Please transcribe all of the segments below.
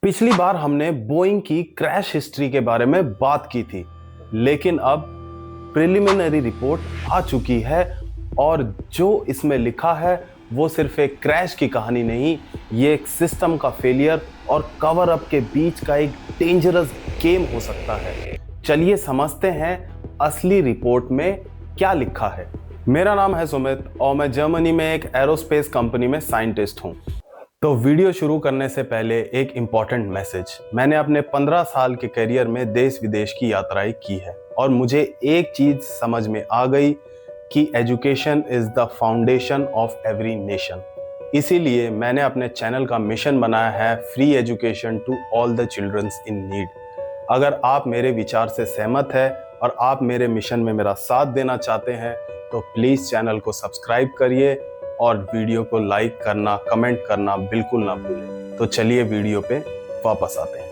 पिछली बार हमने बोइंग की क्रैश हिस्ट्री के बारे में बात की थी, लेकिन अब प्रिलिमिनरी रिपोर्ट आ चुकी है और जो इसमें लिखा है वो सिर्फ एक क्रैश की कहानी नहीं, ये एक सिस्टम का फेलियर और कवर अप के बीच का एक डेंजरस गेम हो सकता है। चलिए समझते हैं असली रिपोर्ट में क्या लिखा है। मेरा नाम है सुमित और मैं जर्मनी में एक एरोस्पेस कंपनी में साइंटिस्ट हूँ। तो वीडियो शुरू करने से पहले एक इम्पॉर्टेंट मैसेज। मैंने अपने 15 साल के करियर में देश विदेश की यात्राएं की है और मुझे एक चीज समझ में आ गई कि education is the foundation of every nation. इसीलिए मैंने अपने चैनल का मिशन बनाया है free education to all the childrens in need. अगर आप मेरे विचार से सहमत है और आप मेरे मिशन में मेरा साथ देना चाहते हैं तो प्लीज चैनल को सब्सक्राइब करिए और वीडियो को लाइक करना, कमेंट करना बिल्कुल ना भूलें। तो चलिए वीडियो पे वापस आते हैं।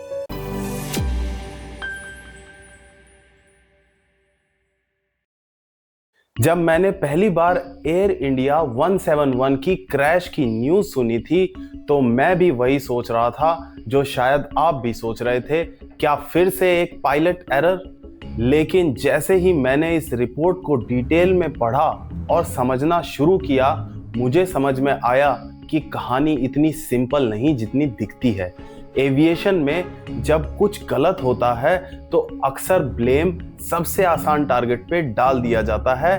जब मैंने पहली बार एयर इंडिया 171 की क्रैश की न्यूज सुनी थी तो मैं भी वही सोच रहा था जो शायद आप भी सोच रहे थे, क्या फिर से एक पायलट एरर। लेकिन जैसे ही मैंने इस रिपोर्ट को डिटेल में पढ़ा और समझना शुरू किया, मुझे समझ में आया कि कहानी इतनी सिंपल नहीं जितनी दिखती है। एविएशन में जब कुछ गलत होता है तो अक्सर ब्लेम सबसे आसान टारगेट पे डाल दिया जाता है।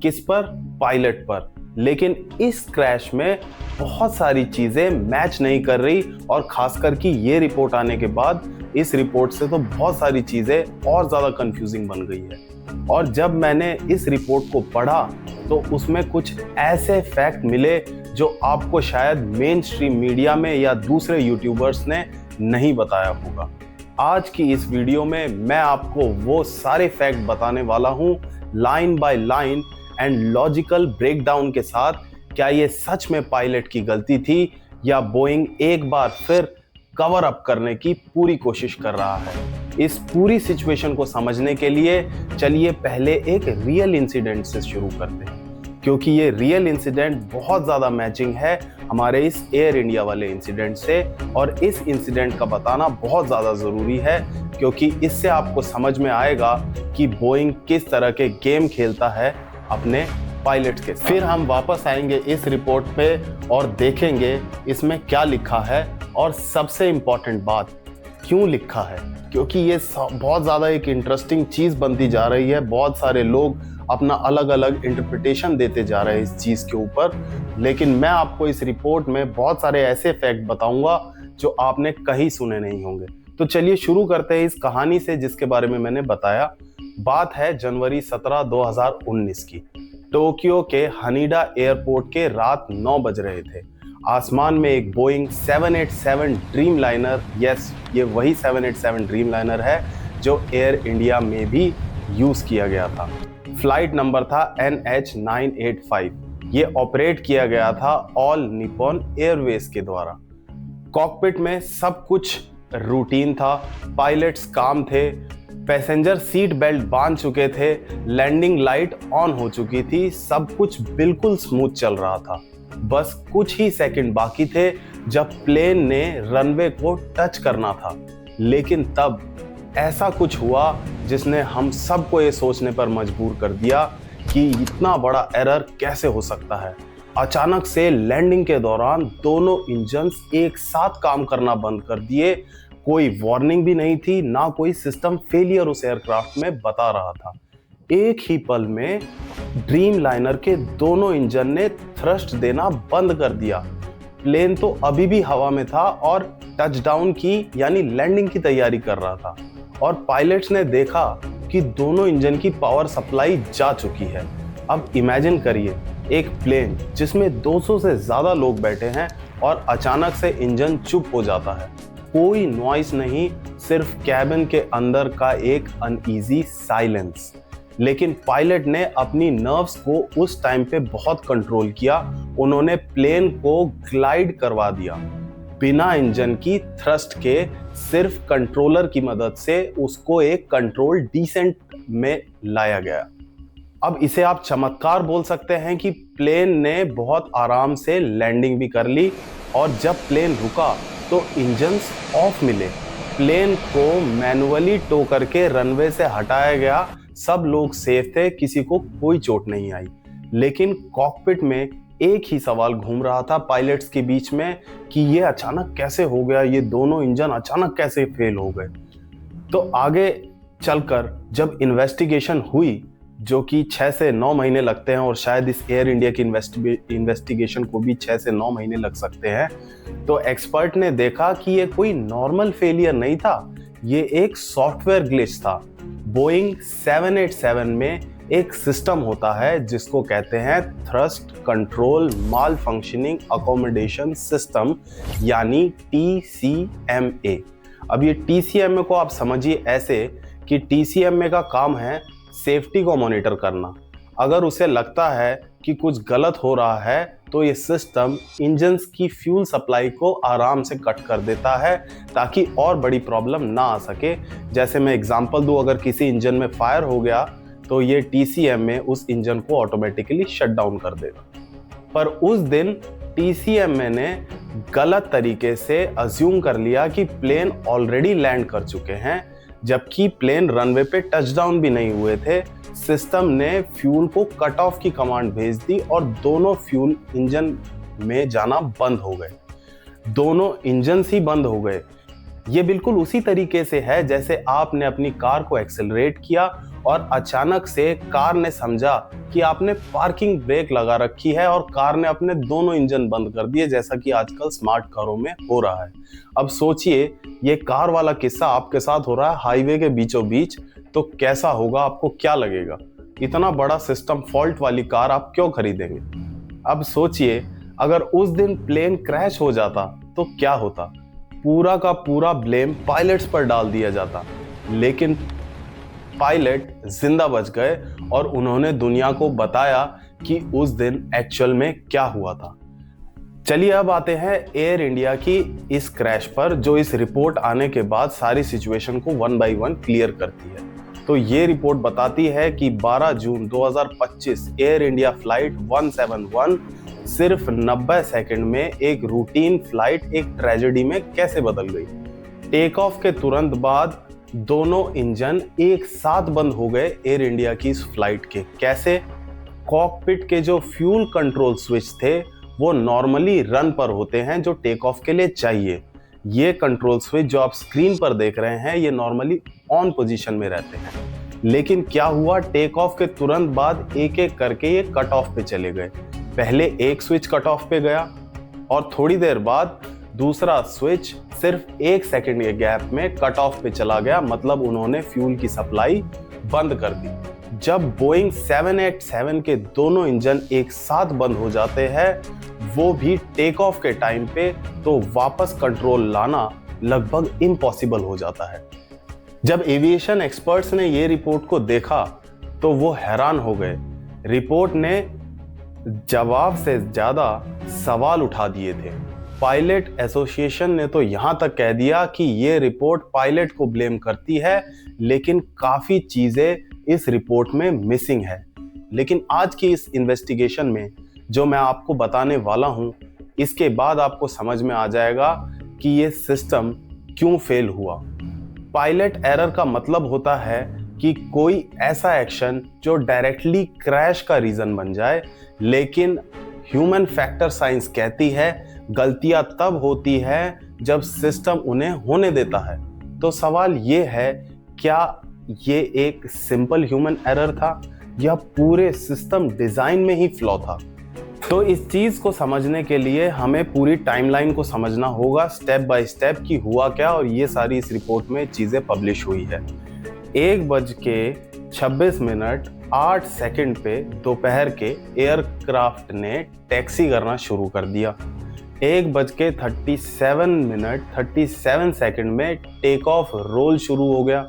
किस पर? पायलट पर। लेकिन इस क्रैश में बहुत सारी चीजें मैच नहीं कर रही और खासकर कि ये रिपोर्ट आने के बाद इस रिपोर्ट से तो बहुत सारी चीजें और ज्यादा कंफ्यूजिंग बन गई है। और जब मैंने इस रिपोर्ट को पढ़ा तो उसमें कुछ ऐसे फैक्ट मिले जो आपको शायद मेन स्ट्रीम मीडिया में या दूसरे यूट्यूबर्स ने नहीं बताया होगा। आज की इस वीडियो में मैं आपको वो सारे फैक्ट बताने वाला हूँ, line by line and logical breakdown के साथ। क्या ये सच में पायलट की गलती थी या बोइंग एक बार फिर कवर अप करने की पूरी कोशिश कर रहा है? इस पूरी सिचुएशन को समझने के लिए चलिए पहले एक रियल इंसिडेंट से शुरू करते हैं, क्योंकि ये रियल इंसिडेंट बहुत ज़्यादा मैचिंग है हमारे इस एयर इंडिया वाले इंसिडेंट से। और इस इंसिडेंट का बताना बहुत ज़्यादा ज़रूरी है क्योंकि इससे आपको समझ में आएगा कि बोइंग किस तरह के गेम खेलता है अपने पायलट्स के साथ। फिर हम वापस आएंगे इस रिपोर्ट पे और देखेंगे इसमें क्या लिखा है और सबसे इम्पॉर्टेंट बात, क्यों लिखा है। क्योंकि ये बहुत ज़्यादा एक इंटरेस्टिंग चीज़ बनती जा रही है। बहुत सारे लोग अपना अलग अलग इंटरप्रिटेशन देते जा रहे हैं इस चीज़ के ऊपर, लेकिन मैं आपको इस रिपोर्ट में बहुत सारे ऐसे फैक्ट बताऊंगा जो आपने कहीं सुने नहीं होंगे। तो चलिए शुरू करते हैं इस कहानी से जिसके बारे में मैंने बताया। बात है जनवरी 17, 2019 की। टोक्यो के हनीडा एयरपोर्ट के रात 9 बज रहे थे। आसमान में एक बोइंग 787 ड्रीम लाइनर, यस ये वही 787 ड्रीम लाइनर है जो एयर इंडिया में भी यूज़ किया गया था। फ्लाइट नंबर था NH985। ये ऑपरेट किया गया था ऑल निप्पॉन एयरवेज के द्वारा। कॉकपिट में सब कुछ रूटीन था, पायलट्स काम थे, पैसेंजर सीट बेल्ट बांध चुके थे, लैंडिंग लाइट ऑन हो चुकी थी, सब कुछ बिल्कुल स्मूथ चल रहा था। बस कुछ ही सेकंड बाकी थे जब प्लेन ने रनवे को टच करना था। लेकिन तब ऐसा कुछ हुआ जिसने हम सबको ये सोचने पर मजबूर कर दिया कि इतना बड़ा एरर कैसे हो सकता है। अचानक से लैंडिंग के दौरान दोनों इंजन्स एक साथ काम करना बंद कर दिए। कोई वार्निंग भी नहीं थी, ना कोई सिस्टम फेलियर उस एयरक्राफ्ट में बता रहा था। एक ही पल में ड्रीम लाइनर के दोनों इंजन ने थ्रस्ट देना बंद कर दिया। प्लेन तो अभी भी हवा में था और टचडाउन की यानी लैंडिंग की तैयारी कर रहा था। और पायलट्स ने देखा कि दोनों इंजन की पावर सप्लाई जा चुकी है। अब इमेजिन करिए एक प्लेन जिसमें 200 से ज्यादा लोग बैठे हैं और अचानक से इंजन चुप हो जाता है। कोई नॉइस नहीं, सिर्फ कैबिन के अंदर का एक अनईजी साइलेंस। लेकिन पायलट ने अपनी नर्व्स को उस टाइम पे बहुत कंट्रोल किया। उन्होंने प्लेन को ग्लाइड करवा दिया बिना इंजन की थ्रस्ट के। सिर्फ कंट्रोलर की मदद से उसको एक कंट्रोल डिसेंट में लाया गया। अब इसे आप चमत्कार बोल सकते हैं कि प्लेन ने बहुत आराम से लैंडिंग भी कर ली और जब प्लेन रुका तो इंजन्स ऑफ मिले, प्लेन को मैनुअली टो करके रनवे से हटाया गया, सब लोग सेफ थे, किसी को कोई चोट नहीं आई। लेकिन कॉकपिट में एक ही सवाल घूम रहा था पायलट्स के बीच में कि ये अचानक कैसे हो गया, ये दोनों इंजन अचानक कैसे फेल हो गए। तो आगे चलकर जब इन्वेस्टिगेशन हुई, जो कि 6 से 9 महीने लगते हैं और शायद इस एयर इंडिया की इन्वेस्टिगेशन को भी 6 से 9 महीने लग सकते हैं, तो एक्सपर्ट ने देखा कि ये कोई नॉर्मल फेलियर नहीं था, ये एक सॉफ्टवेयर ग्लिच था। बोइंग 787 में एक सिस्टम होता है जिसको कहते हैं थ्रस्ट कंट्रोल माल फंक्शनिंग अकोमोडेशन सिस्टम, यानी TCMA। अब ये TCMA को आप समझिए ऐसे कि TCMA का काम है सेफ्टी को मॉनिटर करना। अगर उसे लगता है कि कुछ गलत हो रहा है तो ये सिस्टम इंजन्स की फ्यूल सप्लाई को आराम से कट कर देता है ताकि और बड़ी प्रॉब्लम ना आ सके। जैसे मैं एग्जांपल दूं, अगर किसी इंजन में फायर हो गया तो ये TCMA उस इंजन को ऑटोमेटिकली शट डाउन कर देगा। पर उस दिन TCMA ने गलत तरीके से अज्यूम कर लिया कि प्लेन ऑलरेडी लैंड कर चुके हैं, जबकि प्लेन रनवे पे टचडाउन भी नहीं हुए थे। सिस्टम ने फ्यूल को कट ऑफ की कमांड भेज दी और दोनों फ्यूल इंजन में जाना बंद हो गए, दोनों इंजन ही बंद हो गए। ये बिल्कुल उसी तरीके से है जैसे आपने अपनी कार को एक्सेलरेट किया और अचानक से कार ने समझा कि आपने पार्किंग ब्रेक लगा रखी है और कार ने अपने दोनों इंजन बंद कर दिए, जैसा कि आजकल स्मार्ट कारों में हो रहा है। अब सोचिए ये कार वाला किस्सा आपके साथ हो रहा है हाईवे के बीचों बीच, तो कैसा होगा, आपको क्या लगेगा? इतना बड़ा सिस्टम फॉल्ट वाली कार आप क्यों खरीदेंगे? अब सोचिए अगर उस दिन प्लेन क्रैश हो जाता तो क्या होता? पूरा का पूरा ब्लेम पायलट्स पर डाल दिया जाता, लेकिन पायलट जिंदा बच गए और उन्होंने दुनिया को बताया कि उस दिन एक्चुअल में क्या हुआ था। चलिए अब आते हैं एयर इंडिया की इस क्रैश पर, जो इस रिपोर्ट आने के बाद सारी सिचुएशन को 1 बाय 1 क्लियर करती है। तो ये रिपोर्ट बताती है कि 12 जून 2025 एयर इंडिया फ्लाइट 171 सिर्फ 90 सेकंड में एक रूटीन फ्लाइट एक ट्रेजेडी में कैसे बदल गई। टेक ऑफ के तुरंत बाद दोनों इंजन एक साथ बंद हो गए एयर इंडिया की इस फ्लाइट के। कैसे? कॉकपिट के जो फ्यूल कंट्रोल स्विच थे वो नॉर्मली रन पर होते हैं, जो टेक ऑफ के लिए चाहिए। ये कंट्रोल स्विच जो आप स्क्रीन पर देख रहे हैं ये नॉर्मली ऑन पोजीशन में रहते हैं, लेकिन क्या हुआ, टेक ऑफ के तुरंत बाद एक एक करके ये कट ऑफ पे चले गए। पहले एक स्विच कट ऑफ पे गया और थोड़ी देर बाद दूसरा स्विच सिर्फ 1 सेकंड के गैप में कट ऑफ पे चला गया, मतलब उन्होंने फ्यूल की सप्लाई बंद कर दी। जब बोइंग 787 के दोनों इंजन एक साथ बंद हो जाते हैं, वो भी टेक ऑफ के टाइम पे, तो वापस कंट्रोल लाना लगभग इम्पॉसिबल हो जाता है। जब एविएशन एक्सपर्ट्स ने ये रिपोर्ट को देखा तो वो हैरान हो गए। रिपोर्ट ने जवाब से ज्यादा सवाल उठा दिए थे। पायलट एसोसिएशन ने तो यहां तक कह दिया कि ये रिपोर्ट पायलट को ब्लेम करती है, लेकिन काफी चीजें इस रिपोर्ट में मिसिंग है। लेकिन आज की इस इन्वेस्टिगेशन में जो मैं आपको बताने वाला हूं, इसके बाद आपको समझ में आ जाएगा कि ये सिस्टम क्यों फेल हुआ। पायलट एरर का मतलब होता है कि कोई ऐसा एक्शन जो डायरेक्टली क्रैश का रीजन बन जाए, लेकिन ह्यूमन फैक्टर साइंस कहती है गलतियां तब होती है जब सिस्टम उन्हें होने देता है। तो सवाल ये है, क्या ये एक सिंपल ह्यूमन एरर था या पूरे सिस्टम डिजाइन में ही फ्लॉ था? तो इस चीज को समझने के लिए हमें पूरी टाइमलाइन को समझना होगा, स्टेप बाय स्टेप कि हुआ क्या, और ये सारी इस रिपोर्ट में चीजें पब्लिश हुई है। 1:26:08 पे दोपहर के एयरक्राफ्ट ने टैक्सी करना शुरू कर दिया। 1:37:37 में टेक ऑफ रोल शुरू हो गया।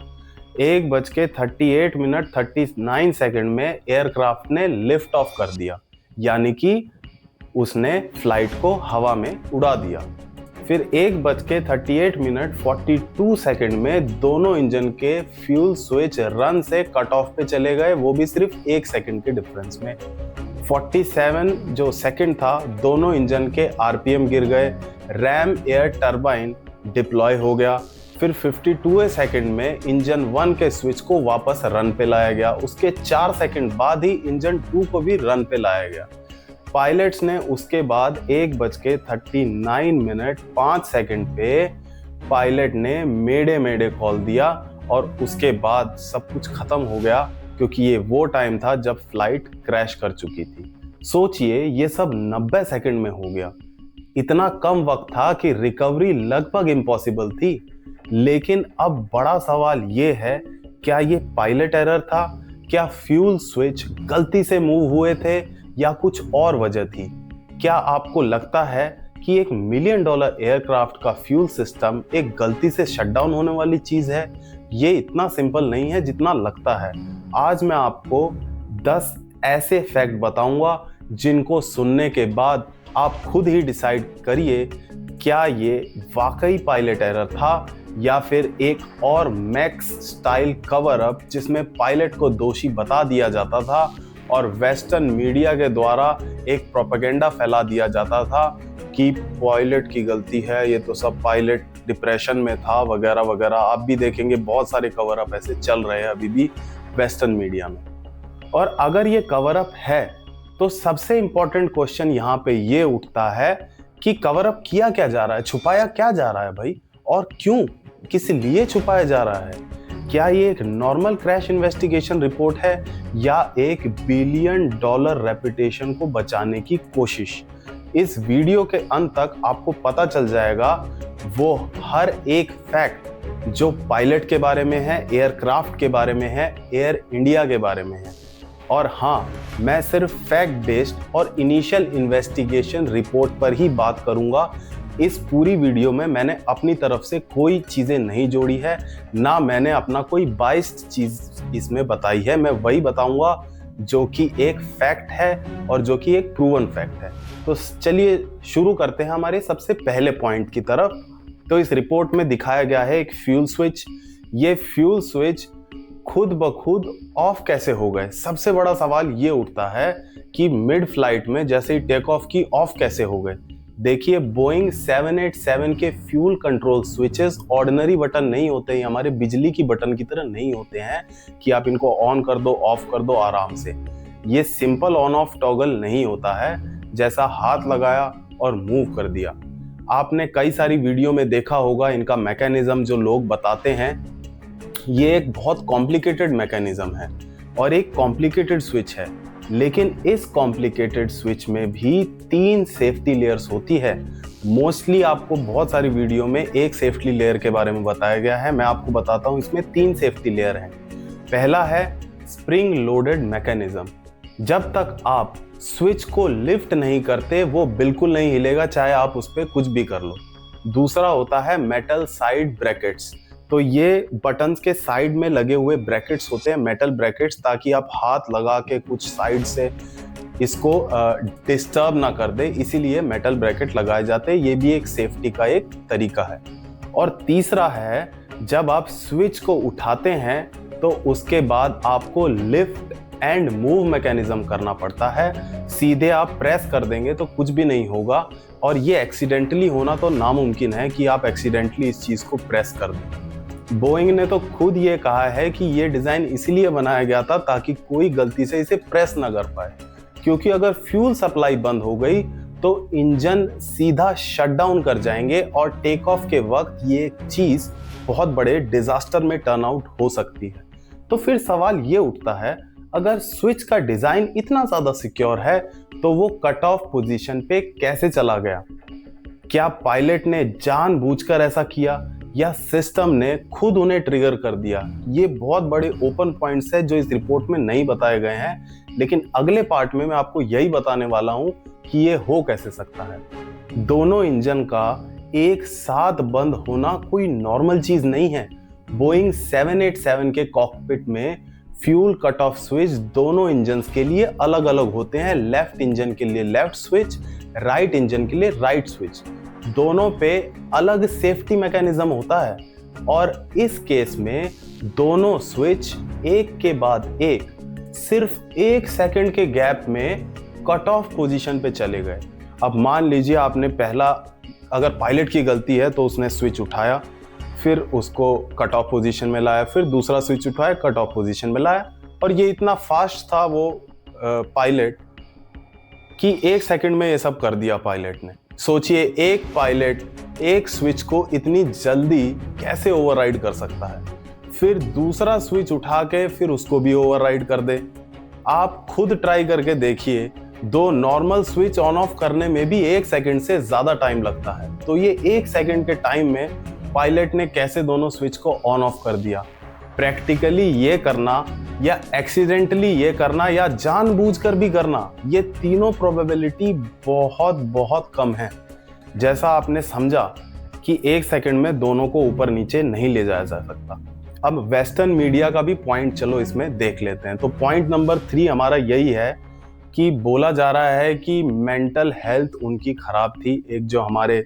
1:38:39 में एयरक्राफ्ट ने लिफ्ट ऑफ कर दिया, यानी कि उसने फ्लाइट को हवा में उड़ा दिया। फिर 1:38:42 में दोनों इंजन के फ्यूल स्विच रन से कट ऑफ पे चले गए, वो भी सिर्फ 1 सेकंड के डिफरेंस में। 47 जो सेकंड था, दोनों इंजन के आरपीएम गिर गए, रैम एयर टरबाइन डिप्लॉय हो गया। फिर 52 सेकंड में इंजन 1 के स्विच को वापस रन पे लाया गया। उसके 4 सेकंड बाद ही इंजन 2 को भी रन पे लाया गया। पायलट्स ने उसके बाद 1:39 पे पायलट ने मेडे कॉल दिया और उसके बाद सब कुछ खत्म हो गया, क्योंकि ये वो टाइम था जब फ्लाइट क्रैश कर चुकी थी। सोचिए, ये सब 90 सेकंड में हो गया। इतना कम वक्त था कि रिकवरी लगभग इम्पॉसिबल थी। लेकिन अब बड़ा सवाल ये है, क्या ये पायलट एरर था? क्या फ्यूल स्विच गलती से मूव हुए थे या कुछ और वजह थी? क्या आपको लगता है कि $1 मिलियन एयरक्राफ्ट का फ्यूल सिस्टम एक गलती से शटडाउन होने वाली चीज है? ये इतना सिंपल नहीं है जितना लगता है। आज मैं आपको 10 ऐसे फैक्ट बताऊंगा जिनको सुनने के बाद आप खुद ही डिसाइड करिए, क्या ये वाकई पायलट एरर था या फिर एक और मैक्स स्टाइल कवर अप जिसमें पायलट को दोषी बता दिया जाता था और वेस्टर्न मीडिया के द्वारा एक प्रोपेगेंडा फैला दिया जाता था कि पायलट की गलती है, ये तो सब पायलट डिप्रेशन में था वगैरह वगैरह। आप भी देखेंगे बहुत सारे कवर अप ऐसे चल रहे हैं अभी भी वेस्टर्न मीडिया में। और अगर ये कवर अप है तो सबसे इंपॉर्टेंट क्वेश्चन यहाँ पे ये उठता है कि कवर अप किया क्या जा रहा है, छुपाया क्या जा रहा है भाई, और क्यों, किस लिए छुपाया जा रहा है? क्या ये एक नॉर्मल क्रैश इन्वेस्टिगेशन रिपोर्ट है या एक $1 बिलियन रेपुटेशन को बचाने की कोशिश? इस वीडियो के अंत तक आपको पता चल जाएगा वो हर एक फैक्ट जो पायलट के बारे में है, एयरक्राफ्ट के बारे में है, एयर इंडिया के बारे में है। और हाँ, मैं सिर्फ फैक्ट बेस्ड और इनिशियल इन्वेस्टिगेशन रिपोर्ट पर ही बात करूंगा। इस पूरी वीडियो में मैंने अपनी तरफ से कोई चीज़ें नहीं जोड़ी है, ना मैंने अपना कोई बाइस्ड चीज़ इसमें बताई है। मैं वही बताऊंगा जो कि एक फैक्ट है और जो कि एक प्रूवन फैक्ट है। तो चलिए शुरू करते हैं हमारे सबसे पहले पॉइंट की तरफ। तो इस रिपोर्ट में दिखाया गया है एक फ्यूल स्विच। ये फ्यूल स्विच खुद ब खुद ऑफ कैसे हो गए? सबसे बड़ा सवाल ये उठता है कि मिड फ्लाइट में जैसे ही टेक ऑफ की ऑफ कैसे हो गए। देखिए, बोइंग 787 के fuel control switches ordinary button नहीं होते हैं, हमारे बिजली की बटन की तरह नहीं होते हैं कि आप इनको ऑन कर दो ऑफ कर दो आराम से। ये सिंपल ऑन ऑफ टॉगल नहीं होता है, जैसा हाथ लगाया और मूव कर दिया। आपने कई सारी वीडियो में देखा होगा इनका मैकेनिज्म जो लोग बताते हैं। ये एक बहुत कॉम्प्लिकेटेड मैकेनिज्म है और एक कॉम्प्लिकेटेड स्विच है, लेकिन इस कॉम्प्लिकेटेड स्विच में भी 3 सेफ्टी लेयर्स होती है। मोस्टली आपको बहुत सारी वीडियो में एक सेफ्टी लेयर के बारे में बताया गया है, मैं आपको बताता हूँ इसमें 3 सेफ्टी लेयर हैं। पहला है स्प्रिंग लोडेड मैकेनिज्म। जब तक आप स्विच को लिफ्ट नहीं करते वो बिल्कुल नहीं हिलेगा, चाहे आप उस पर कुछ भी कर लो। दूसरा होता है मेटल साइड ब्रैकेट्स। तो ये बटन्स के साइड में लगे हुए ब्रैकेट्स होते हैं, मेटल ब्रैकेट्स, ताकि आप हाथ लगा के कुछ साइड से इसको डिस्टर्ब ना कर दे, इसीलिए मेटल ब्रैकेट लगाए जाते हैं। ये भी एक सेफ्टी का एक तरीका है। और तीसरा है, जब आप स्विच को उठाते हैं तो उसके बाद आपको लिफ्ट एंड मूव मैकेनिज्म करना पड़ता है। सीधे आप प्रेस कर देंगे तो कुछ भी नहीं होगा, और ये एक्सीडेंटली होना तो नामुमकिन है कि आप एक्सीडेंटली इस चीज़ को प्रेस कर दें। बोइंग ने तो खुद ये कहा है कि ये डिज़ाइन इसीलिए बनाया गया था ताकि कोई गलती से इसे प्रेस ना कर पाए, क्योंकि अगर फ्यूल सप्लाई बंद हो गई तो इंजन सीधा शटडाउन कर जाएंगे और टेक ऑफ के वक्त ये चीज़ बहुत बड़े डिजास्टर में टर्न आउट हो सकती है। तो फिर सवाल ये उठता है, अगर स्विच का डिज़ाइन इतना ज़्यादा सिक्योर है तो वो कट ऑफ पोजीशन पे कैसे चला गया? क्या पायलट ने जानबूझकर ऐसा किया या सिस्टम ने खुद उन्हें ट्रिगर कर दिया? ये बहुत बड़े ओपन पॉइंट्स है जो इस रिपोर्ट में नहीं बताए गए हैं, लेकिन अगले पार्ट में मैं आपको यही बताने वाला हूं कि ये हो कैसे सकता है। दोनों इंजन का एक साथ बंद होना कोई नॉर्मल चीज नहीं है। बोइंग 787 के कॉकपिट में फ्यूल कट ऑफ स्विच दोनों इंजन के लिए अलग अलग होते हैं। लेफ्ट इंजन के लिए लेफ्ट स्विच, राइट इंजन के लिए राइट स्विच। दोनों पे अलग सेफ्टी मैकेनिज्म होता है, और इस केस में दोनों स्विच एक के बाद एक सिर्फ 1 सेकंड के गैप में कट ऑफ पोजीशन पे चले गए। अब मान लीजिए आपने पहला अगर पायलट की गलती है तो उसने स्विच उठाया, फिर उसको कट ऑफ पोजीशन में लाया, फिर दूसरा स्विच उठाया, कट ऑफ पोजीशन में लाया। और ये इतना फास्ट था वो पायलट कि 1 सेकंड में ये सब कर दिया पायलट ने। सोचिए, एक पायलट एक स्विच को इतनी जल्दी कैसे ओवरराइड कर सकता है, फिर दूसरा स्विच उठा के फिर उसको भी ओवरराइड कर दे। आप खुद ट्राई करके देखिए, 2 नॉर्मल स्विच ऑन ऑफ करने में भी 1 सेकंड से ज्यादा टाइम लगता है। तो ये 1 सेकंड के टाइम में पायलट ने कैसे दोनों स्विच को ऑन ऑफ कर दिया। प्रैक्टिकली ये करना या एक्सीडेंटली ये करना या जानबूझकर भी करना, ये तीनों प्रोबेबिलिटी बहुत बहुत कम है। जैसा आपने समझा कि 1 सेकंड में दोनों को ऊपर नीचे नहीं ले जाया जा सकता। अब वेस्टर्न मीडिया का भी पॉइंट चलो इसमें देख लेते हैं। तो पॉइंट नंबर 3 हमारा यही है कि बोला जा रहा है कि मेंटल हेल्थ उनकी खराब थी। एक जो हमारे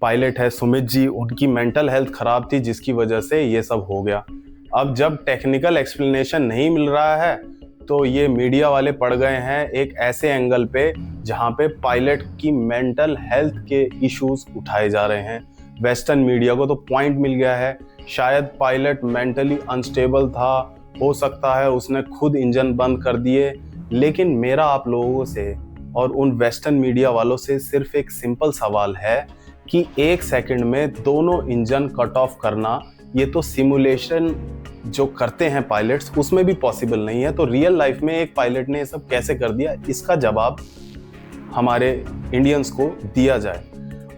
पायलट है सुमित जी, उनकी मेंटल हेल्थ खराब थी जिसकी वजह से ये सब हो गया। अब जब टेक्निकल एक्सप्लेनेशन नहीं मिल रहा है तो ये मीडिया वाले पड़ गए हैं एक ऐसे एंगल पे जहाँ पे पायलट की मेंटल हेल्थ के इश्यूज उठाए जा रहे हैं। वेस्टर्न मीडिया को तो पॉइंट मिल गया है, शायद पायलट मेंटली अनस्टेबल था, हो सकता है उसने खुद इंजन बंद कर दिए। लेकिन मेरा आप लोगों से और उन वेस्टर्न मीडिया वालों से सिर्फ एक सिंपल सवाल है कि 1 सेकंड में दोनों इंजन कट ऑफ करना, ये तो सिमुलेशन जो करते हैं पायलट्स उसमें भी पॉसिबल नहीं है। तो रियल लाइफ में एक पायलट ने ये सब कैसे कर दिया, इसका जवाब हमारे इंडियंस को दिया जाए।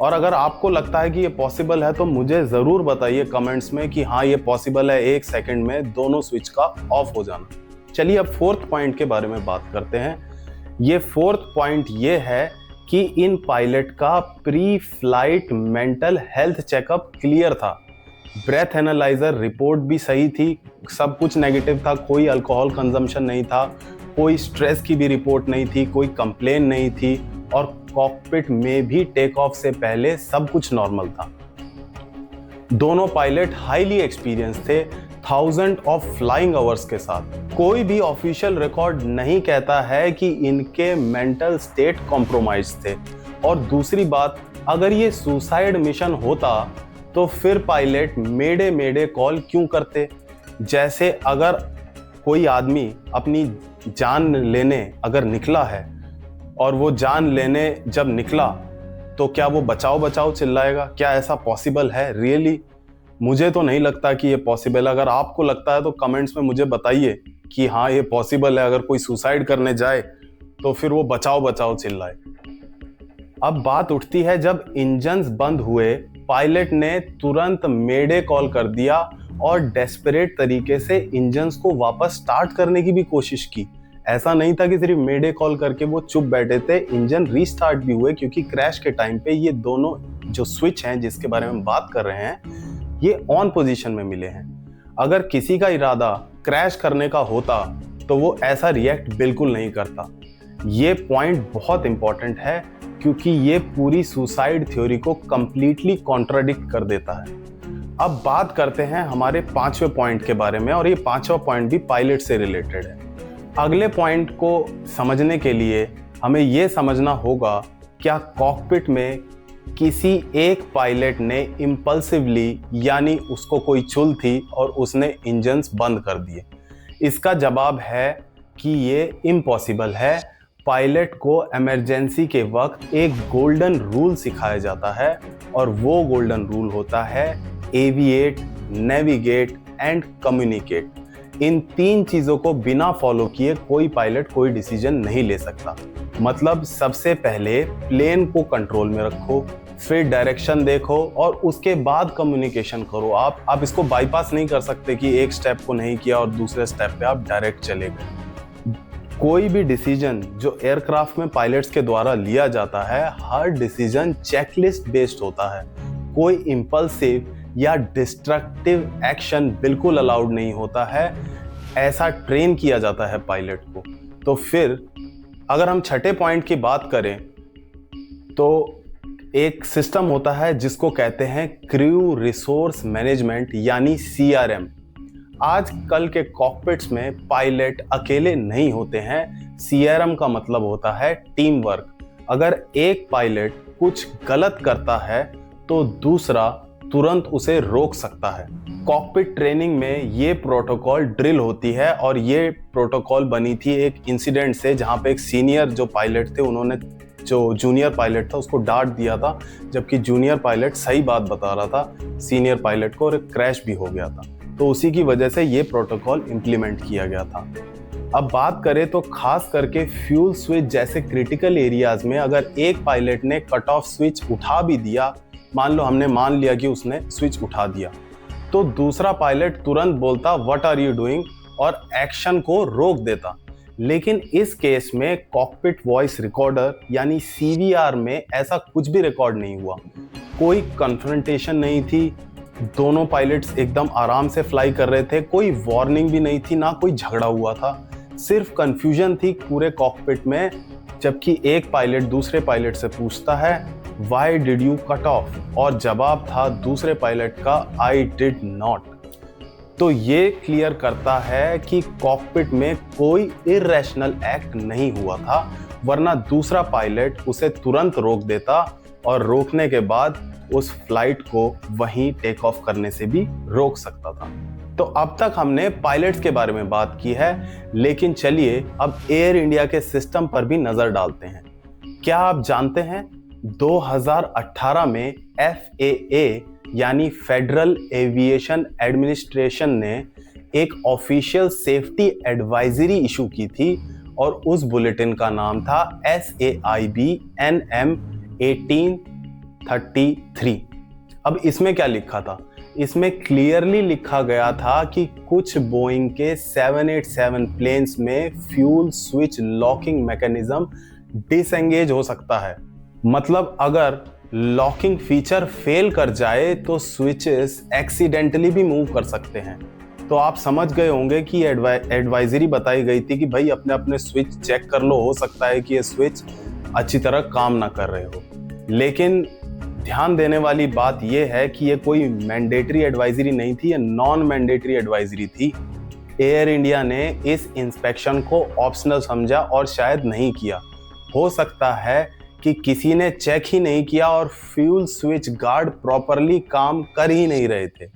और अगर आपको लगता है कि ये पॉसिबल है तो मुझे ज़रूर बताइए कमेंट्स में कि हाँ ये पॉसिबल है 1 सेकंड में दोनों स्विच का ऑफ हो जाना। चलिए अब 4th पॉइंट के बारे में बात करते हैं। ये 4th पॉइंट ये है कि इन पायलट का pre flight mental health checkup clear था। ब्रेथ एनालाइजर रिपोर्ट भी सही थी, सब कुछ नेगेटिव था, कोई अल्कोहल कंजम्पशन नहीं था, कोई स्ट्रेस की भी रिपोर्ट नहीं थी, कोई कंप्लेन नहीं थी और कॉकपिट में भी टेक ऑफ से पहले सब कुछ नॉर्मल था। दोनों पायलट हाईली एक्सपीरियंस थे, 1000 ऑफ फ्लाइंग आवर्स के साथ। कोई भी ऑफिशियल रिकॉर्ड नहीं कहता है कि इनके मेंटल स्टेट कॉम्प्रोमाइज थे। और दूसरी बात, अगर ये सुसाइड मिशन होता तो फिर पायलट मेडे मेडे कॉल क्यों करते। जैसे अगर कोई आदमी अपनी जान लेने अगर निकला है और वो जान लेने जब निकला तो क्या वो बचाओ बचाओ चिल्लाएगा? क्या ऐसा पॉसिबल है रियली? मुझे तो नहीं लगता कि ये पॉसिबल है। अगर आपको लगता है तो कमेंट्स में मुझे बताइए कि हाँ ये पॉसिबल है, अगर कोई सुसाइड करने जाए तो फिर वो बचाओ बचाओ चिल्लाए। अब बात उठती है, जब इंजन्स बंद हुए पायलट ने तुरंत मेडे कॉल कर दिया और डेस्परेट तरीके से इंजन्स को वापस स्टार्ट करने की भी कोशिश की। ऐसा नहीं था कि सिर्फ मेडे कॉल करके वो चुप बैठे थे, इंजन रीस्टार्ट भी हुए क्योंकि क्रैश के टाइम पे ये दोनों जो स्विच हैं जिसके बारे में हम बात कर रहे हैं ये ऑन पोजीशन में मिले हैं। अगर किसी का इरादा क्रैश करने का होता तो वो ऐसा रिएक्ट बिल्कुल नहीं करता। ये पॉइंट बहुत इंपॉर्टेंट है क्योंकि ये पूरी सुसाइड थ्योरी को कंप्लीटली कॉन्ट्राडिक्ट कर देता है। अब बात करते हैं हमारे 5वें पॉइंट के बारे में, और ये 5वां पॉइंट भी पायलट से रिलेटेड है। अगले पॉइंट को समझने के लिए हमें ये समझना होगा, क्या कॉकपिट में किसी एक पायलट ने इम्पल्सिवली, यानी उसको कोई चुल थी और उसने इंजन्स बंद कर दिए? इसका जवाब है कि ये इम्पॉसिबल है। पायलट को इमरजेंसी के वक्त एक गोल्डन रूल सिखाया जाता है और वो गोल्डन रूल होता है एविएट, नेविगेट एंड कम्युनिकेट। इन 3 चीज़ों को बिना फॉलो किए कोई पायलट कोई डिसीजन नहीं ले सकता। मतलब सबसे पहले प्लेन को कंट्रोल में रखो, फिर डायरेक्शन देखो और उसके बाद कम्युनिकेशन करो। आप इसको बाईपास नहीं कर सकते कि एक स्टेप को नहीं किया और दूसरे स्टेप पे आप डायरेक्ट चले गए। कोई भी डिसीजन जो एयरक्राफ्ट में पायलट्स के द्वारा लिया जाता है, हर डिसीजन चेकलिस्ट बेस्ड होता है। कोई इंपल्सिव या डिस्ट्रक्टिव एक्शन बिल्कुल अलाउड नहीं होता है। ऐसा ट्रेन किया जाता है पायलट को। तो फिर अगर हम 6ठे पॉइंट की बात करें तो एक सिस्टम होता है जिसको कहते हैं क्रू रिसोर्स मैनेजमेंट यानी CRM। आज कल के कॉकपिट्स में पायलट अकेले नहीं होते हैं। CRM का मतलब होता है टीम वर्क। अगर एक पायलट कुछ गलत करता है तो दूसरा तुरंत उसे रोक सकता है। कॉकपिट ट्रेनिंग में ये प्रोटोकॉल ड्रिल होती है और ये प्रोटोकॉल बनी थी एक इंसिडेंट से, जहाँ पे एक सीनियर जो पायलट थे उन्होंने जो जूनियर पायलट था उसको डांट दिया था, जबकि जूनियर पायलट सही बात बता रहा था सीनियर पायलट को, और क्रैश भी हो गया था। तो उसी की वजह से ये प्रोटोकॉल इम्प्लीमेंट किया गया था। अब बात करें तो खास करके फ्यूल स्विच जैसे क्रिटिकल एरियाज में अगर एक पायलट ने कट ऑफ स्विच उठा भी दिया, मान लो हमने मान लिया कि उसने स्विच उठा दिया, तो दूसरा पायलट तुरंत बोलता व्हाट आर यू डूइंग और एक्शन को रोक देता। लेकिन इस केस में कॉकपिट वॉइस रिकॉर्डर यानी CVR में ऐसा कुछ भी रिकॉर्ड नहीं हुआ। कोई कन्फ्रंटेशन नहीं थी, दोनों पायलट्स एकदम आराम से फ्लाई कर रहे थे, कोई वार्निंग भी नहीं थी, ना कोई झगड़ा हुआ था, सिर्फ कंफ्यूजन थी पूरे कॉकपिट में। जबकि एक पायलट दूसरे पायलट से पूछता है why did you cut off, और जवाब था दूसरे पायलट का आई डिड नॉट। तो ये क्लियर करता है कि कॉकपिट में कोई इररेशनल एक्ट नहीं हुआ था, वरना दूसरा पायलट उसे तुरंत रोक देता और रोकने के बाद उस फ्लाइट को वहीं टेक ऑफ करने से भी रोक सकता था। तो अब तक हमने पायलट्स के बारे में बात की है, लेकिन चलिए अब एयर इंडिया के सिस्टम पर भी नजर डालते हैं। क्या आप जानते हैं 2018 में FAA यानी फेडरल एविएशन एडमिनिस्ट्रेशन ने एक ऑफिशियल सेफ्टी एडवाइजरी इशू की थी और उस बुलेटिन का नाम था SAIB NM 1833। अब इसमें क्या लिखा था? इसमें क्लियरली लिखा गया था कि कुछ बोइंग के 787 प्लेन्स में fuel switch locking mechanism disengage हो सकता है। मतलब अगर लॉकिंग फीचर फेल कर जाए तो स्विचेस एक्सीडेंटली भी मूव कर सकते हैं। तो आप समझ गए होंगे कि एडवाइजरी बताई गई थी कि भाई अपने अपने स्विच चेक कर लो, हो सकता है कि ये स्विच अच्छी तरह काम ना कर रहे हो। लेकिन ध्यान देने वाली बात यह है कि ये कोई मैंडेटरी एडवाइजरी नहीं थी, ये नॉन मैंडेटरी एडवाइजरी थी। एयर इंडिया ने इस इंस्पेक्शन को ऑप्शनल समझा और शायद नहीं किया। हो सकता है कि किसी ने चेक ही नहीं किया और फ्यूल स्विच गार्ड प्रॉपरली काम कर ही नहीं रहे थे,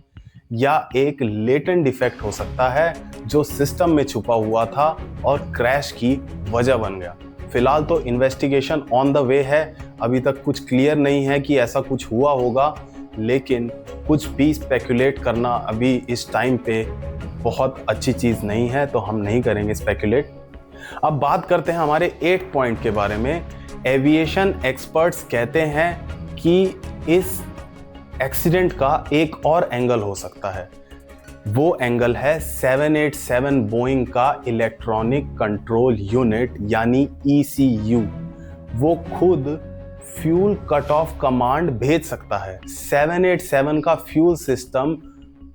या एक लेटेंट डिफेक्ट हो सकता है जो सिस्टम में छुपा हुआ था और क्रैश की वजह बन गया। फिलहाल तो इन्वेस्टिगेशन ऑन द वे है, अभी तक कुछ क्लियर नहीं है कि ऐसा कुछ हुआ होगा, लेकिन कुछ भी स्पेकुलेट करना अभी इस टाइम पे बहुत अच्छी चीज़ नहीं है, तो हम नहीं करेंगे स्पेकुलेट। अब बात करते हैं हमारे 8 पॉइंट के बारे में। एविएशन एक्सपर्ट्स कहते हैं कि इस एक्सीडेंट का एक और एंगल हो सकता है। वो एंगल है 787 बोइंग का इलेक्ट्रॉनिक कंट्रोल यूनिट यानी ECU। वो खुद फ्यूल कट ऑफ कमांड भेज सकता है। 787 का फ्यूल सिस्टम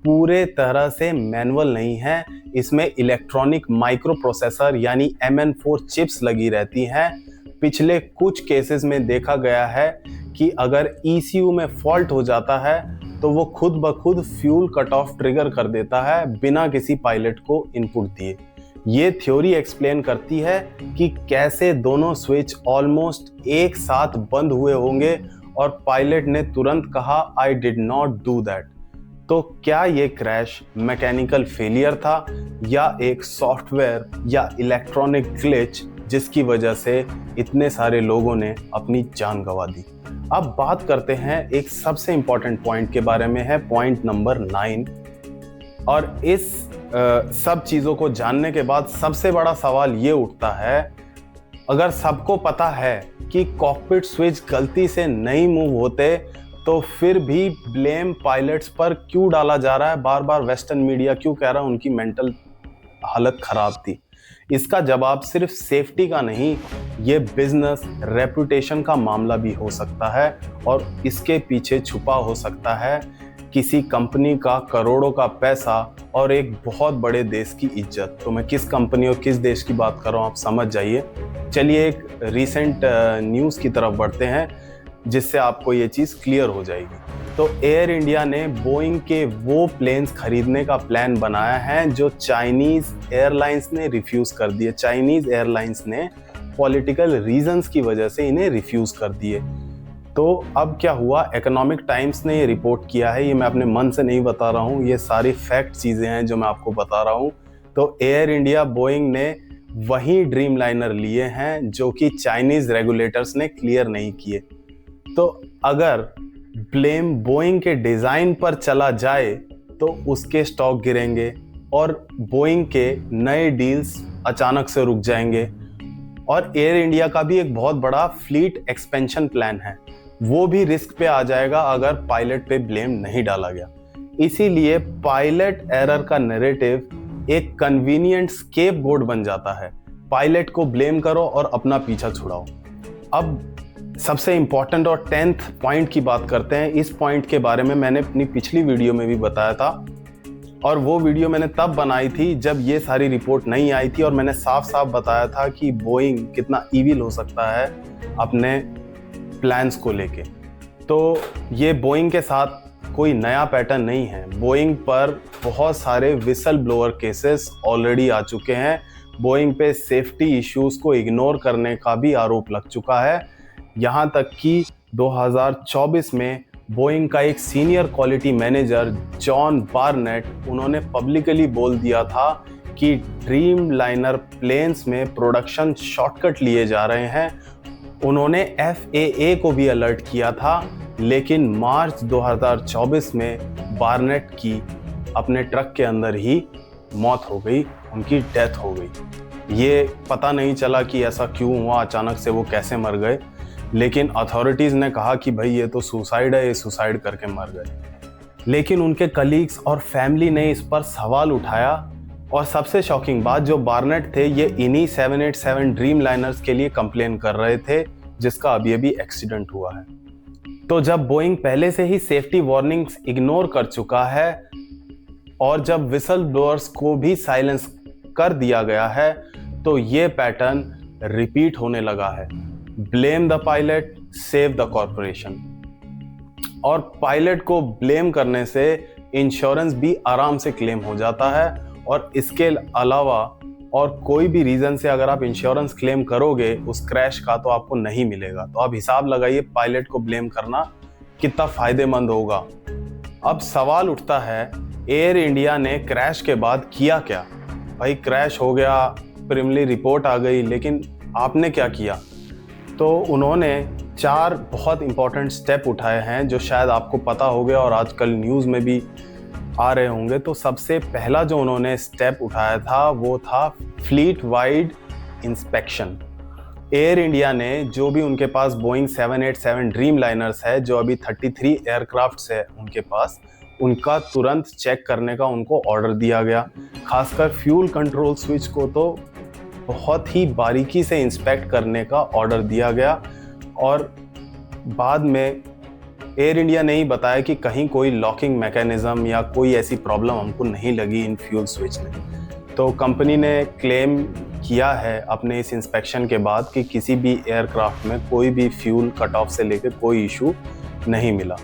पूरे तरह से मैनुअल नहीं है, इसमें इलेक्ट्रॉनिक माइक्रो प्रोसेसर यानी MN4 चिप्स लगी रहती हैं। पिछले कुछ केसेस में देखा गया है कि अगर ECU में फॉल्ट हो जाता है तो वो खुद ब खुद फ्यूल कट ऑफ ट्रिगर कर देता है बिना किसी पायलट को इनपुट दिए। ये थ्योरी एक्सप्लेन करती है कि कैसे दोनों स्विच ऑलमोस्ट एक साथ बंद हुए होंगे और पायलट ने तुरंत कहा I did not do that. तो क्या ये क्रैश मैकेनिकल फेलियर था या एक सॉफ्टवेयर या इलेक्ट्रॉनिक ग्लिच जिसकी वजह से इतने सारे लोगों ने अपनी जान गंवा दी? अब बात करते हैं एक सबसे इंपॉर्टेंट पॉइंट के बारे में, है पॉइंट नंबर 9। और इस सब चीज़ों को जानने के बाद सबसे बड़ा सवाल ये उठता है, अगर सबको पता है कि कॉकपिट स्विच गलती से नहीं मूव होते तो फिर भी ब्लेम पायलट्स पर क्यों डाला जा रहा है? बार बार वेस्टर्न मीडिया क्यों कह रहा है उनकी मेंटल हालत खराब थी? इसका जवाब सिर्फ सेफ्टी का नहीं, ये बिजनेस रेपुटेशन का मामला भी हो सकता है और इसके पीछे छुपा हो सकता है किसी कंपनी का करोड़ों का पैसा और एक बहुत बड़े देश की इज्जत। तो मैं किस कंपनी और किस देश की बात कर रहा हूँ आप समझ जाइए। चलिए एक रीसेंट न्यूज़ की तरफ बढ़ते हैं जिससे आपको ये चीज़ क्लियर हो जाएगी। तो एयर इंडिया ने बोइंग के वो प्लेन्स खरीदने का प्लान बनाया है जो चाइनीज़ एयरलाइंस ने रिफ्यूज़ कर दिए। चाइनीज़ एयरलाइंस ने पॉलिटिकल रीजंस की वजह से इन्हें रिफ्यूज़ कर दिए। तो अब क्या हुआ, इकोनॉमिक टाइम्स ने ये रिपोर्ट किया है, ये मैं अपने मन से नहीं बता रहा हूँ, ये सारी फैक्ट चीज़ें हैं जो मैं आपको बता रहा हूँ। तो एयर इंडिया बोइंग ने वही ड्रीम लाइनर लिए हैं जो कि चाइनीज़ रेगुलेटर्स ने क्लियर नहीं किए। तो अगर ब्लेम बोइंग के डिज़ाइन पर चला जाए तो उसके स्टॉक गिरेंगे और बोइंग के नए डील्स अचानक से रुक जाएंगे। और एयर इंडिया का भी एक बहुत बड़ा फ्लीट एक्सपेंशन प्लान है, वो भी रिस्क पे आ जाएगा अगर पायलट पे ब्लेम नहीं डाला गया। इसीलिए पायलट एरर का नैरेटिव एक कन्वीनियंट स्केपगोट बन जाता है। पायलट को ब्लेम करो और अपना पीछा छुड़ाओ। अब सबसे इंपॉर्टेंट और 10th पॉइंट की बात करते हैं। इस पॉइंट के बारे में मैंने अपनी पिछली वीडियो में भी बताया था, और वो वीडियो मैंने तब बनाई थी जब ये सारी रिपोर्ट नहीं आई थी और मैंने साफ साफ बताया था कि बोइंग कितना ईविल हो सकता है अपने प्लान्स को लेके। तो ये बोइंग के साथ कोई नया पैटर्न नहीं है। बोइंग पर बहुत सारे विसल ब्लोअर केसेस ऑलरेडी आ चुके हैं। बोइंग पे सेफ्टी इश्यूज को इग्नोर करने का भी आरोप लग चुका है। यहाँ तक कि 2024 में बोइंग का एक senior quality manager John Barnett, उन्होंने पब्लिकली बोल दिया था कि ड्रीम लाइनर प्लेन्स में प्रोडक्शन शॉर्टकट लिए जा रहे हैं। उन्होंने FAA को भी अलर्ट किया था, लेकिन मार्च 2024 में बार्नेट की अपने ट्रक के अंदर ही मौत हो गई, उनकी डेथ हो गई। ये पता नहीं चला कि ऐसा क्यों हुआ, अचानक से वो कैसे मर गए, लेकिन अथॉरिटीज़ ने कहा कि भाई ये तो सुसाइड है, ये सुसाइड करके मर गए। लेकिन उनके कलीग्स और फैमिली ने इस पर सवाल उठाया, और सबसे शॉकिंग बात, जो बार्नेट थे ये इन्हीं 787 ड्रीम लाइनर्स के लिए कंप्लेन कर रहे थे जिसका अभी अभी एक्सीडेंट हुआ है। तो जब बोइंग पहले से ही सेफ्टी वार्निंग्स इग्नोर कर चुका है और जब विसल ब्लोअर्स को भी साइलेंस कर दिया गया है, तो ये पैटर्न रिपीट होने लगा है। Blame the pilot, save the corporation. और पायलट को ब्लेम करने से इंश्योरेंस भी आराम से क्लेम हो जाता है, और इसके अलावा और कोई भी रीजन से अगर आप इंश्योरेंस क्लेम करोगे उस क्रैश का तो आपको नहीं मिलेगा। तो आप हिसाब लगाइए पायलट को ब्लेम करना कितना फायदेमंद होगा। अब सवाल उठता है, एयर इंडिया ने क्रैश के बाद किया क्या? भाई क्रैश हो गया, प्रीलिमिनरी रिपोर्ट आ गई, लेकिन आपने क्या किया? तो उन्होंने 4 बहुत इंपॉर्टेंट स्टेप उठाए हैं जो शायद आपको पता हो गया और आजकल न्यूज़ में भी आ रहे होंगे। तो सबसे पहला जो उन्होंने स्टेप उठाया था वो था fleet wide inspection. Air India ने जो भी उनके पास बोइंग 787 ड्रीम लाइनर्स है, जो अभी 33 एयरक्राफ्ट्स है उनके पास, उनका तुरंत चेक करने का उनको ऑर्डर दिया गया। खासकर फ्यूल कंट्रोल स्विच को तो बहुत ही बारीकी से इंस्पेक्ट करने का ऑर्डर दिया गया। और बाद में एयर इंडिया ने ही बताया कि कहीं कोई लॉकिंग मैकेनिज्म या कोई ऐसी प्रॉब्लम हमको नहीं लगी इन फ्यूल स्विच में। तो कंपनी ने क्लेम किया है अपने इस इंस्पेक्शन के बाद कि किसी भी एयरक्राफ्ट में कोई भी फ्यूल कट ऑफ से लेकर कोई इशू नहीं मिला।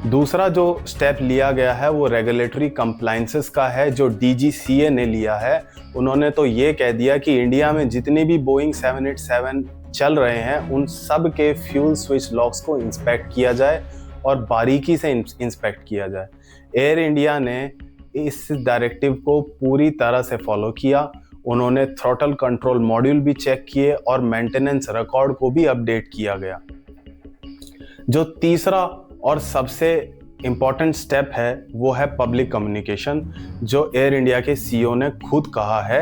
दूसरा जो स्टेप लिया गया है वो रेगुलेटरी कंप्लायंसेस का है, जो DGCA ने लिया है। उन्होंने तो ये कह दिया कि इंडिया में जितने भी बोइंग 787 चल रहे हैं उन सब के फ्यूल स्विच लॉक्स को इंस्पेक्ट किया जाए और बारीकी से इंस्पेक्ट किया जाए। एयर इंडिया ने इस डायरेक्टिव को पूरी तरह से फॉलो किया। उन्होंने थ्रॉटल कंट्रोल मॉड्यूल भी चेक किए और मेंटेनेंस रिकॉर्ड को भी अपडेट किया गया। जो तीसरा और सबसे इम्पॉर्टेंट स्टेप है वो है पब्लिक कम्युनिकेशन, जो एयर इंडिया के CEO ने खुद कहा है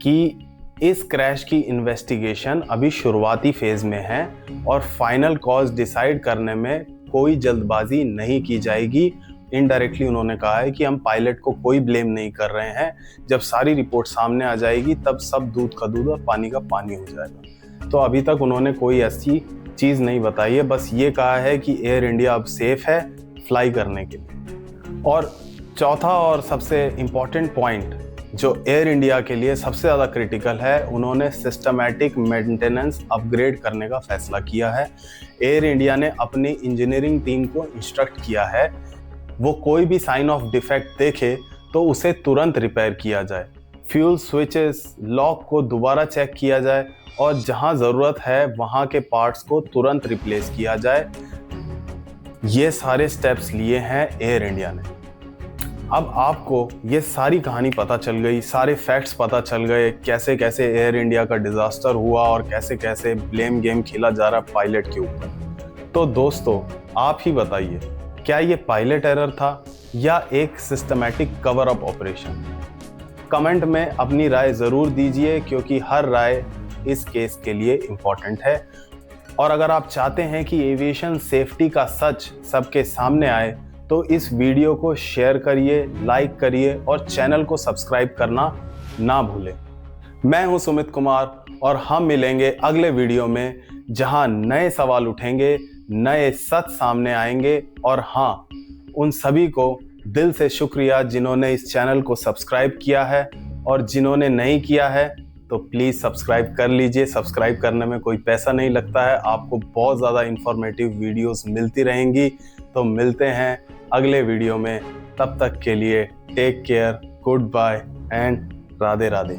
कि इस क्रैश की इन्वेस्टिगेशन अभी शुरुआती फेज में है और फाइनल कॉज डिसाइड करने में कोई जल्दबाजी नहीं की जाएगी। इनडायरेक्टली उन्होंने कहा है कि हम पायलट को कोई ब्लेम नहीं कर रहे हैं, जब सारी रिपोर्ट सामने आ जाएगी तब सब दूध का दूध और पानी का पानी हो जाएगा। तो अभी तक उन्होंने कोई ऐसी चीज़ नहीं बताई है, बस ये कहा है कि एयर इंडिया अब सेफ है फ्लाई करने के लिए। और चौथा और सबसे इम्पॉर्टेंट पॉइंट जो एयर इंडिया के लिए सबसे ज़्यादा क्रिटिकल है, उन्होंने सिस्टमैटिक मेंटेनेंस अपग्रेड करने का फैसला किया है। एयर इंडिया ने अपनी इंजीनियरिंग टीम को इंस्ट्रक्ट किया है वो कोई भी साइन ऑफ डिफेक्ट देखे तो उसे तुरंत रिपेयर किया जाए। फ्यूल स्विचेस, लॉक को दोबारा चेक किया जाए और जहां ज़रूरत है वहां के पार्ट्स को तुरंत रिप्लेस किया जाए। ये सारे स्टेप्स लिए हैं एयर इंडिया ने। अब आपको ये सारी कहानी पता चल गई, सारे फैक्ट्स पता चल गए, कैसे कैसे एयर इंडिया का डिज़ास्टर हुआ और कैसे कैसे ब्लेम गेम खेला जा रहा पायलट के ऊपर। तो दोस्तों आप ही बताइए, क्या ये पायलट एरर था या एक systematic cover up operation? Comment में अपनी राय ज़रूर दीजिए, क्योंकि हर राय इस केस के लिए इम्पॉर्टेंट है। और अगर आप चाहते हैं कि एविएशन सेफ्टी का सच सबके सामने आए तो इस वीडियो को शेयर करिए, लाइक करिए और चैनल को सब्सक्राइब करना ना भूलें। मैं हूं सुमित कुमार और हम मिलेंगे अगले वीडियो में, जहां नए सवाल उठेंगे, नए सच सामने आएंगे। और हाँ, उन सभी को दिल से शुक्रिया जिन्होंने इस चैनल को सब्सक्राइब किया है, और जिन्होंने नहीं किया है तो प्लीज़ सब्सक्राइब कर लीजिए। सब्सक्राइब करने में कोई पैसा नहीं लगता है, आपको बहुत ज़्यादा इंफॉर्मेटिव वीडियोस मिलती रहेंगी। तो मिलते हैं अगले वीडियो में, तब तक के लिए take care, good bye and Radhe Radhe.